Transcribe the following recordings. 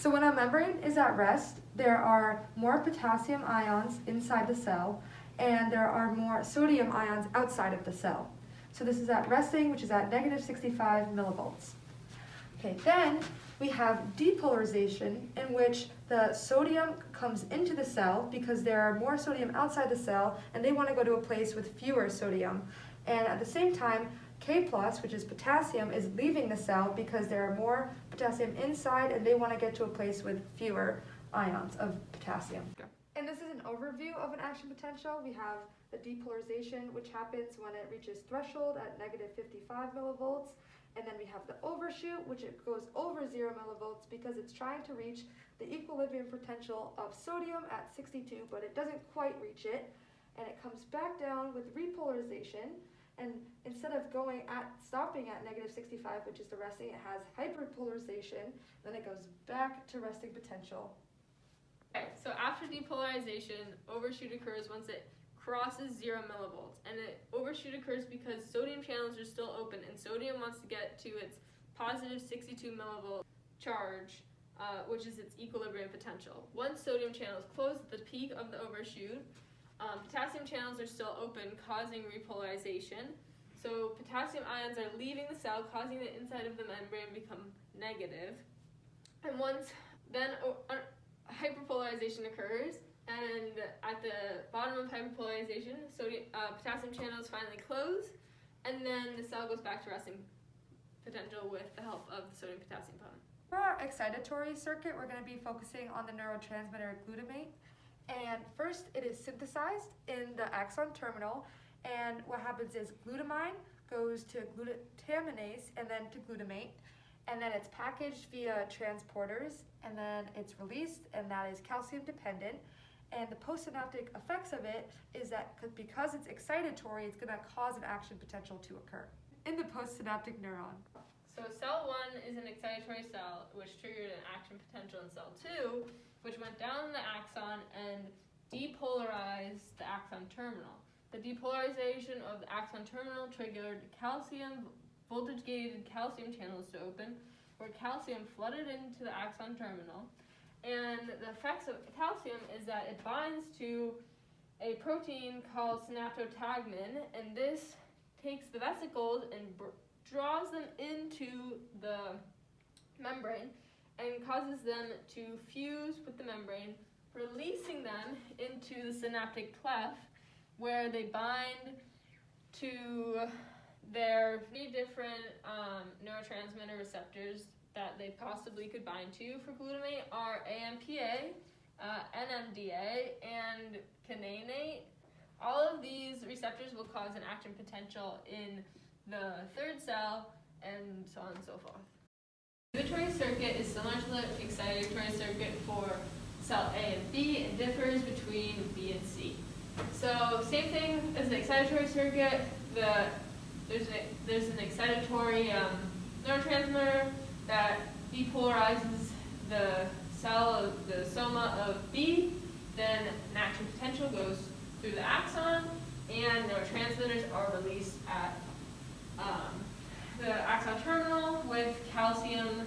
So when a membrane is at rest, there are more potassium ions inside the cell, and there are more sodium ions outside of the cell. So this is at resting, which is at negative 65 millivolts. Okay, then we have depolarization, in which the sodium comes into the cell because there are more sodium outside the cell, and they want to go to a place with fewer sodium. And at the same time, K+, which is potassium, is leaving the cell because there are more potassium inside, and they want to get to a place with fewer ions of potassium. And this is an overview of an action potential. We have the depolarization, which happens when it reaches threshold at negative 55 millivolts. And then we have the overshoot, which it goes over 0 millivolts because it's trying to reach the equilibrium potential of sodium at 62, but it doesn't quite reach it. And it comes back down with repolarization. And instead of stopping at negative 65, which is the resting, it has hyperpolarization. Then it goes back to resting potential. Okay, so after depolarization, overshoot occurs once it crosses 0 millivolts. And the overshoot occurs because sodium channels are still open, and sodium wants to get to its positive 62 millivolt charge, which is its equilibrium potential. Once sodium channels close at the peak of the overshoot, potassium channels are still open, causing repolarization. So potassium ions are leaving the cell, causing the inside of the membrane become negative. And hyperpolarization occurs, and at the bottom of hyperpolarization, potassium channels finally close, and then the cell goes back to resting potential with the help of the sodium-potassium pump. For our excitatory circuit, we're going to be focusing on the neurotransmitter glutamate. And first, it is synthesized in the axon terminal, and what happens is glutamine goes to glutaminase and then to glutamate, and then it's packaged via transporters, and then it's released, and that is calcium dependent. And the postsynaptic effects of it is that because it's excitatory, it's going to cause an action potential to occur in the postsynaptic neuron. So cell 1 is an excitatory cell, which triggered an action potential in cell 2, which went down the axon and depolarized the axon terminal. The depolarization of the axon terminal triggered voltage-gated calcium channels to open, where calcium flooded into the axon terminal. And the effects of calcium is that it binds to a protein called synaptotagmin, and this takes the vesicles and draws them into the membrane and causes them to fuse with the membrane, releasing them into the synaptic cleft, where they bind to their 3 different neurotransmitter receptors that they possibly could bind to for glutamate are AMPA, NMDA, and kinase. All of these receptors will cause an action potential in the 3rd cell, and so on and so forth. The inhibitory circuit is similar to the excitatory circuit for cell A and B and differs between B and C. So same thing as the excitatory circuit, there's an excitatory neurotransmitter that depolarizes the cell of the soma of B, then an action potential goes through the axon, and neurotransmitters are released at the axon terminal with calcium,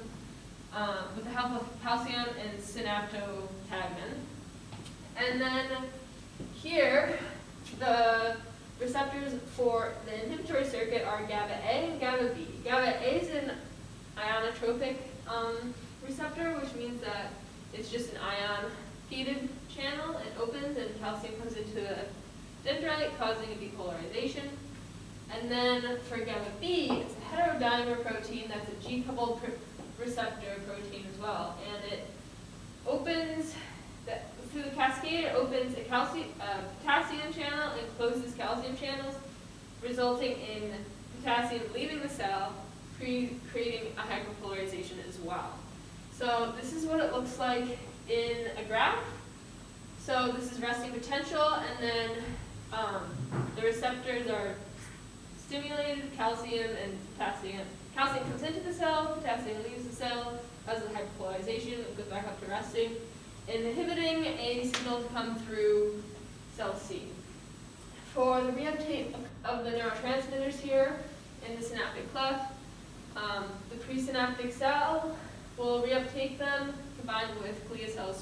with the help of calcium and synaptotagmin. And then here, the receptors for the inhibitory circuit are GABA A and GABA B. GABA A is an ionotropic receptor, which means that it's just an ion-gated channel. It opens and calcium comes into the dendrite, causing a depolarization. And then for GABA B, it's a heterodimer protein that's a G-coupled receptor protein as well. And it opens, through the cascade, it opens a potassium channel and closes calcium channels, resulting in potassium leaving the cell, creating a hyperpolarization as well. So this is what it looks like in a graph. So this is resting potential, and then the receptors are stimulated, calcium and potassium. Calcium comes into the cell, potassium leaves the cell, causes hyperpolarization, it goes back up to resting, inhibiting a signal to come through cell C. For the reuptake of the neurotransmitters here in the synaptic cleft, the presynaptic cell will reuptake them for combined with glial cell surface.